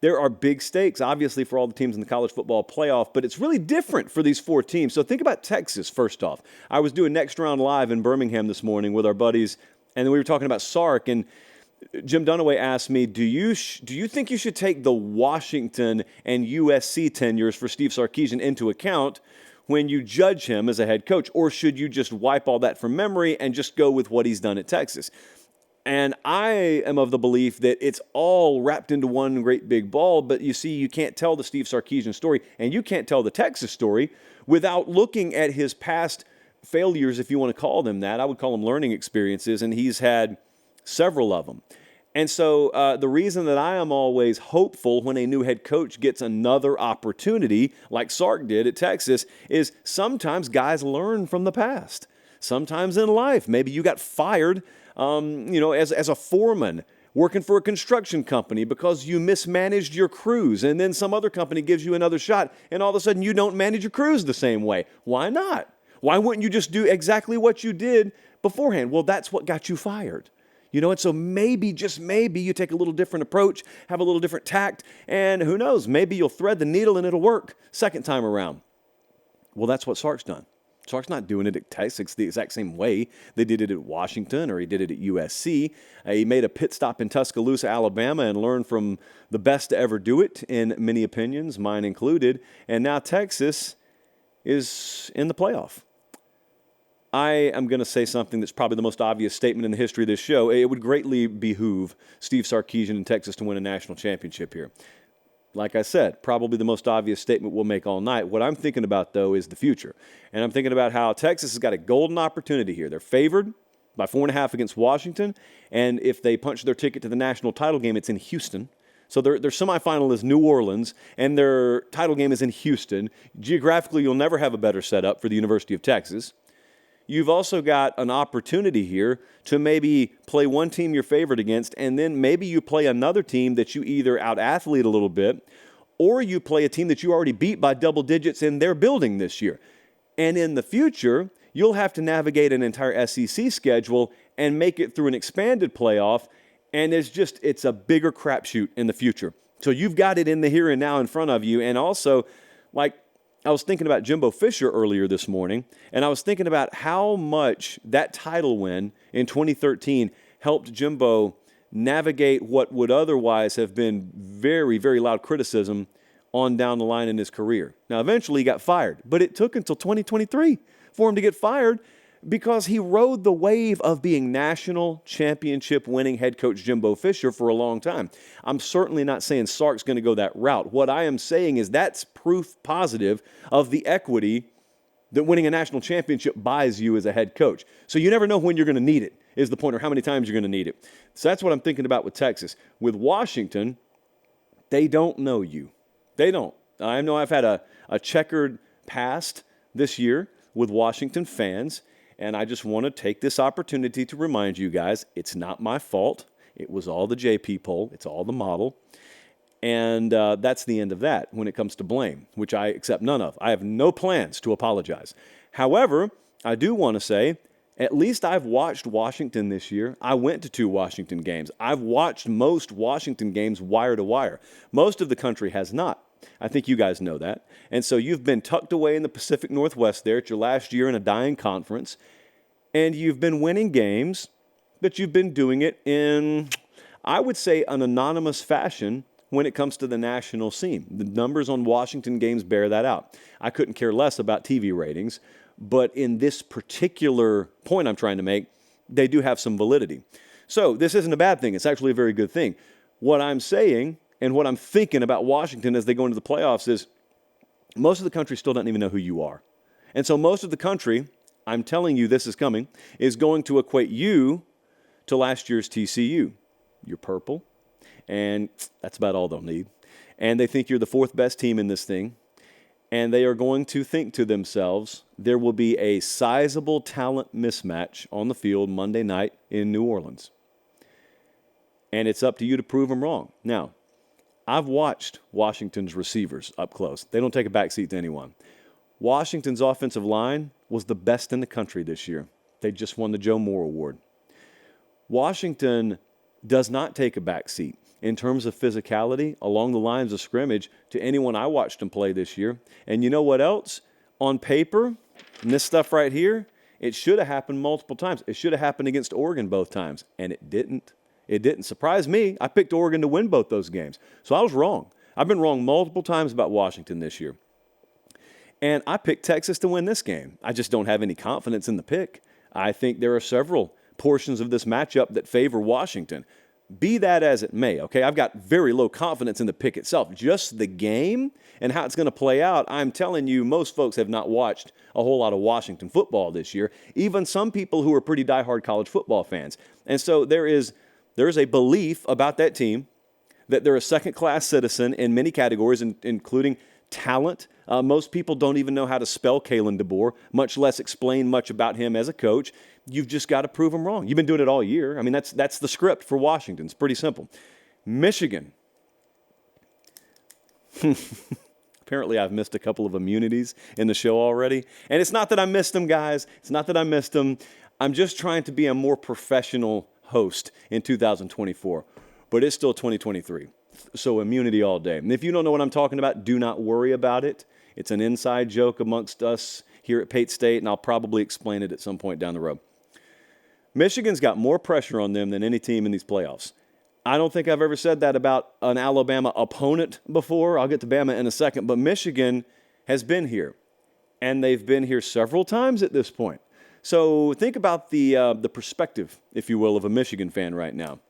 There are big stakes, obviously, for all the teams in the college football playoff, but it's really different for these 4 teams. So think about Texas, first off. I was doing Next Round Live in Birmingham this morning with our buddies, and we were talking about Sark, and Jim Dunaway asked me, do you think you should take the Washington and USC tenures for Steve Sarkisian into account when you judge him as a head coach, or should you just wipe all that from memory and just go with what he's done at Texas? And I am of the belief that it's all wrapped into one great big ball, but you see, you can't tell the Steve Sarkisian story, and you can't tell the Texas story without looking at his past failures, if you want to call them that. I would call them learning experiences, and he's had several of them. And so the reason that I am always hopeful when a new head coach gets another opportunity, like Sark did at Texas, is sometimes guys learn from the past. Sometimes in life, maybe you got fired, as a foreman working for a construction company because you mismanaged your crews, and then some other company gives you another shot, and all of a sudden you don't manage your crews the same way. Why not? Why wouldn't you just do exactly what you did beforehand? Well, that's what got you fired. And so maybe, just maybe, you take a little different approach, have a little different tact, and who knows, maybe you'll thread the needle and it'll work second time around. Well, that's what Sark's done. Sark's not doing it at Texas the exact same way they did it at Washington or he did it at USC. He made a pit stop in Tuscaloosa, Alabama, and learned from the best to ever do it, in many opinions, mine included. And now Texas is in the playoff. I am going to say something that's probably the most obvious statement in the history of this show. It would greatly behoove Steve Sarkisian and Texas to win a national championship here. Like I said, probably the most obvious statement we'll make all night. What I'm thinking about, though, is the future. And I'm thinking about how Texas has got a golden opportunity here. They're favored by 4.5 against Washington. And if they punch their ticket to the national title game, it's in Houston. So their semifinal is New Orleans, and their title game is in Houston. Geographically, you'll never have a better setup for the University of Texas. You've also got an opportunity here to maybe play one team you're favored against, and then maybe you play another team that you either out-athlete a little bit, or you play a team that you already beat by double digits in their building this year. And in the future, you'll have to navigate an entire SEC schedule and make it through an expanded playoff, and it's a bigger crapshoot in the future. So you've got it in the here and now in front of you, and also, I was thinking about Jimbo Fisher earlier this morning, and I was thinking about how much that title win in 2013 helped Jimbo navigate what would otherwise have been very, very loud criticism on down the line in his career. Now, eventually he got fired, but it took until 2023 for him to get fired because he rode the wave of being national championship winning head coach Jimbo Fisher for a long time. I'm certainly not saying Sark's going to go that route. What I am saying is that's proof positive of the equity that winning a national championship buys you as a head coach. So you never know when you're going to need it, is the point, or how many times you're going to need it. So that's what I'm thinking about with Texas. With Washington, they don't know you. They don't. I know I've had a checkered past this year with Washington fans, and I just want to take this opportunity to remind you guys, it's not my fault. It was all the JP poll. It's all the model. And that's the end of that when it comes to blame, which I accept none of. I have no plans to apologize. However, I do want to say, at least I've watched Washington this year. I went to 2 Washington games. I've watched most Washington games wire to wire. Most of the country has not. I think you guys know that. And so you've been tucked away in the Pacific Northwest there at your last year in a dying conference, and you've been winning games, but you've been doing it in, I would say, an anonymous fashion when it comes to the national scene. The numbers on Washington games bear that out. I couldn't care less about TV ratings, but in this particular point I'm trying to make, they do have some validity. So this isn't a bad thing. It's actually a very good thing. What I'm saying and what I'm thinking about Washington as they go into the playoffs is most of the country still doesn't even know who you are. And so most of the country, I'm telling you this is coming, is going to equate you to last year's TCU. You're purple, and that's about all they'll need. And they think you're the 4th best team in this thing. And they are going to think to themselves, there will be a sizable talent mismatch on the field Monday night in New Orleans. And it's up to you to prove them wrong. Now, I've watched Washington's receivers up close. They don't take a backseat to anyone. Washington's offensive line was the best in the country this year. They just won the Joe Moore Award. Washington does not take a backseat. in terms of physicality along the lines of scrimmage to anyone I watched them play this year. And you know what else? On paper, and this stuff right here, it should have happened multiple times. It should have happened against Oregon both times, and it didn't. It didn't. Surprise me. I picked Oregon to win both those games. So I was wrong. I've been wrong multiple times about Washington this year. And I picked Texas to win this game. I just don't have any confidence in the pick. I think there are several portions of this matchup that favor Washington. Be that as it may, okay? I've got very low confidence in the pick itself. Just the game and how it's going to play out, I'm telling you, most folks have not watched a whole lot of Washington football this year, even some people who are pretty diehard college football fans. And so there is a belief about that team that they're a second-class citizen in many categories, including talent. Most people don't even know how to spell Kalen DeBoer, much less explain much about him as a coach. You've just got to prove them wrong. You've been doing it all year. I mean, that's the script for Washington. It's pretty simple. Michigan. Apparently, I've missed a couple of immunities in the show already. And it's not that I missed them, guys. It's not that I missed them. I'm just trying to be a more professional host in 2024. But it's still 2023. So immunity all day. And if you don't know what I'm talking about, do not worry about it. It's an inside joke amongst us here at Pate State, and I'll probably explain it at some point down the road. Michigan's got more pressure on them than any team in these playoffs. I don't think I've ever said that about an Alabama opponent before. I'll get to Bama in a second, but Michigan has been here, and they've been here several times at this point. So think about the perspective, if you will, of a Michigan fan right now.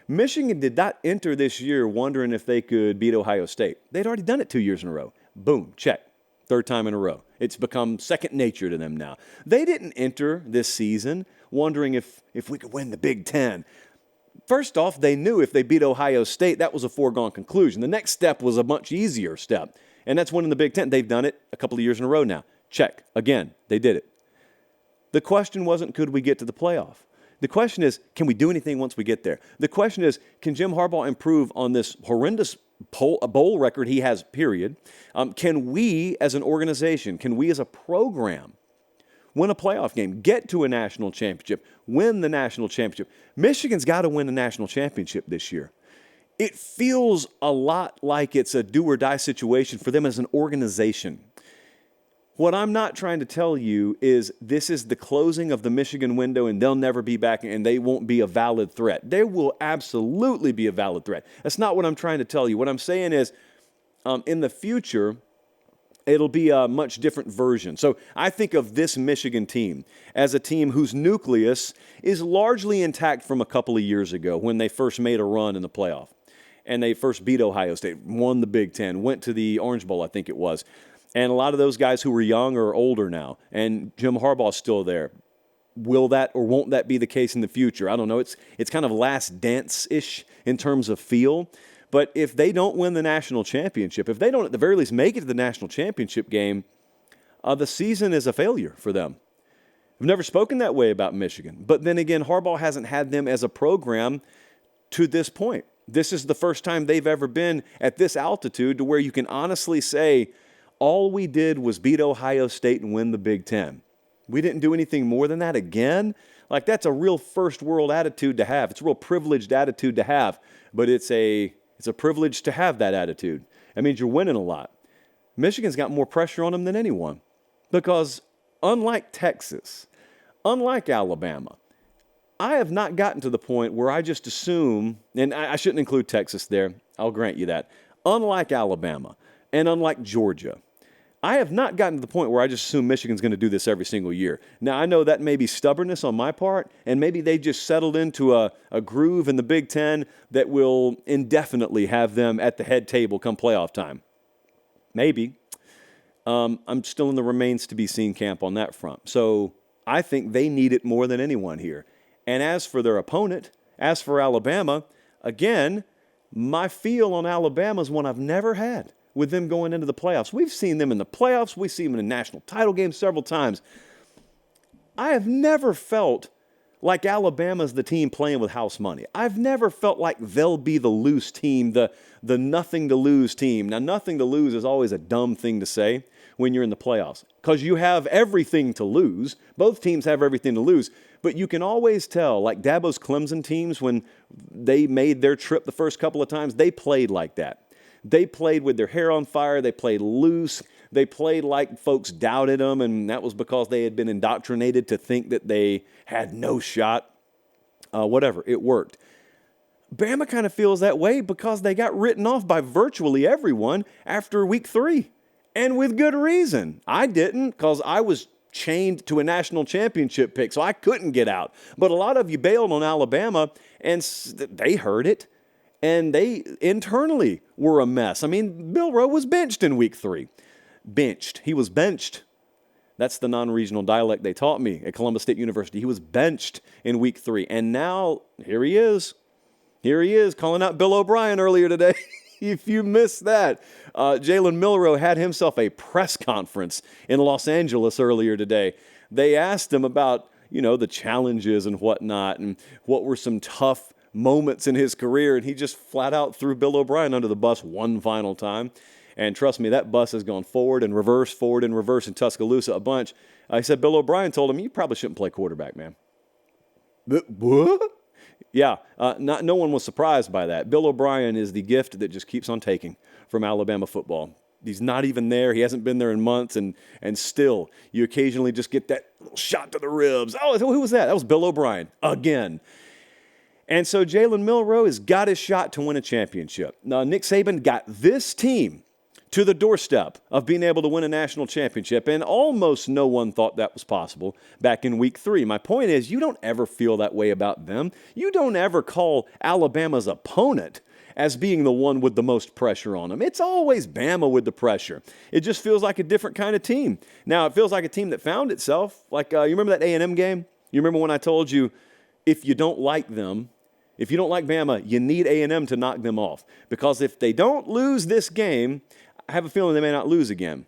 Michigan did not enter this year wondering if they could beat Ohio State. They'd already done it 2 years in a row. Boom, check. Third time in a row. It's become second nature to them now. They didn't enter this season wondering if we could win the Big Ten. First off, they knew if they beat Ohio State, that was a foregone conclusion. The next step was a much easier step, and that's winning the Big Ten. They've done it a couple of years in a row now. Check. Again, they did it. The question wasn't, could we get to the playoff? The question is, can we do anything once we get there? The question is, can Jim Harbaugh improve on this horrendous bowl record he has, period? Can we as an organization, can we as a program win a playoff game, get to a national championship, win the national championship? Michigan's got to win the national championship this year. It feels a lot like it's a do-or-die situation for them as an organization. What I'm not trying to tell you is this is the closing of the Michigan window and they'll never be back and they won't be a valid threat. They will absolutely be a valid threat. That's not what I'm trying to tell you. What I'm saying is in the future, it'll be a much different version. So I think of this Michigan team as a team whose nucleus is largely intact from a couple of years ago when they first made a run in the playoff. And they first beat Ohio State, won the Big Ten, went to the Orange Bowl, I think it was. And a lot of those guys who were young are older now, and Jim Harbaugh's still there. Will that or won't that be the case in the future? I don't know. It's kind of last dance-ish in terms of feel. But if they don't win the national championship, if they don't at the very least make it to the national championship game, the season is a failure for them. I've never spoken that way about Michigan. But then again, Harbaugh hasn't had them as a program to this point. This is the first time they've ever been at this altitude to where you can honestly say, all we did was beat Ohio State and win the Big Ten. We didn't do anything more than that again. Like, that's a real first world attitude to have. It's a real privileged attitude to have, but it's a privilege to have that attitude. That means you're winning a lot. Michigan's got more pressure on them than anyone because unlike Texas, unlike Alabama, I have not gotten to the point where I just assume, and I shouldn't include Texas there, I'll grant you that. Unlike Alabama and unlike Georgia, I have not gotten to the point where I just assume Michigan's going to do this every single year. Now, I know that may be stubbornness on my part, and maybe they just settled into a groove in the Big Ten that will indefinitely have them at the head table come playoff time. Maybe. I'm still in the remains to be seen camp on that front. So I think they need it more than anyone here. And as for their opponent, as for Alabama, again, my feel on Alabama is one I've never had with them going into the playoffs. We've seen them in the playoffs. We've seen them in a national title game several times. I have never felt like Alabama's the team playing with house money. I've never felt like they'll be the loose team, the nothing to lose team. Now, nothing to lose is always a dumb thing to say when you're in the playoffs because you have everything to lose. Both teams have everything to lose. But you can always tell, like Dabo's Clemson teams, when they made their trip the first couple of times, they played like that. They played with their hair on fire. They played loose. They played like folks doubted them, and that was because they had been indoctrinated to think that they had no shot. Whatever, it worked. Bama kind of feels that way because they got written off by virtually everyone after week 3, and with good reason. I didn't, because I was chained to a national championship pick, so I couldn't get out. But a lot of you bailed on Alabama, and they heard it, and they internally were a mess. I mean, Bill Rowe was benched in week 3. Benched. He was benched. That's the non-regional dialect they taught me at Columbus State University. He was benched in week 3, and now here he is. Here he is calling out Bill O'Brien earlier today. If you missed that, Jalen Milroe had himself a press conference in Los Angeles earlier today. They asked him about, the challenges and whatnot, and what were some tough moments in his career, and he just flat out threw Bill O'Brien under the bus one final time. And trust me, that bus has gone forward and reverse in Tuscaloosa a bunch. I said Bill O'Brien told him, you probably shouldn't play quarterback, man. What? Yeah, no one was surprised by that. Bill O'Brien is the gift that just keeps on taking from Alabama football. He's not even there. He hasn't been there in months, and still, you occasionally just get that little shot to the ribs. Oh, who was that? That was Bill O'Brien again. And so Jalen Milroe has got his shot to win a championship. Now, Nick Saban got this team to the doorstep of being able to win a national championship, and almost no one thought that was possible back in week 3. My point is, you don't ever feel that way about them. You don't ever call Alabama's opponent as being the one with the most pressure on them. It's always Bama with the pressure. It just feels like a different kind of team. Now, it feels like a team that found itself. Like, you remember that A&M game? You remember when I told you, if you don't like them, if you don't like Bama, you need A&M to knock them off. Because if they don't lose this game, I have a feeling they may not lose again,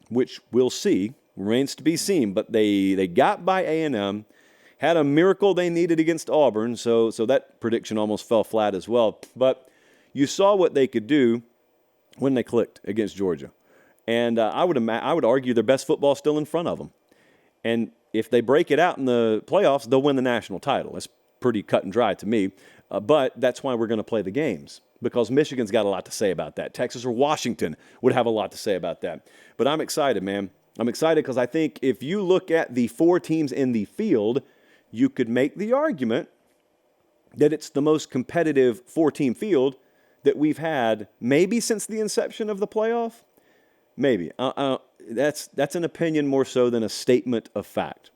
which we'll see, remains to be seen. But they got by A&M, had a miracle they needed against Auburn, so that prediction almost fell flat as well. But you saw what they could do when they clicked against Georgia. And I would argue their best football is still in front of them. And if they break it out in the playoffs, they'll win the national title. It's pretty cut and dry to me. But that's why we're going to play the games, because Michigan's got a lot to say about that. Texas or Washington would have a lot to say about that. But I'm excited, man. I'm excited because I think if you look at the 4 teams in the field, you could make the argument that it's the most competitive 4-team field that we've had maybe since the inception of the playoff. Maybe. That's an opinion more so than a statement of fact.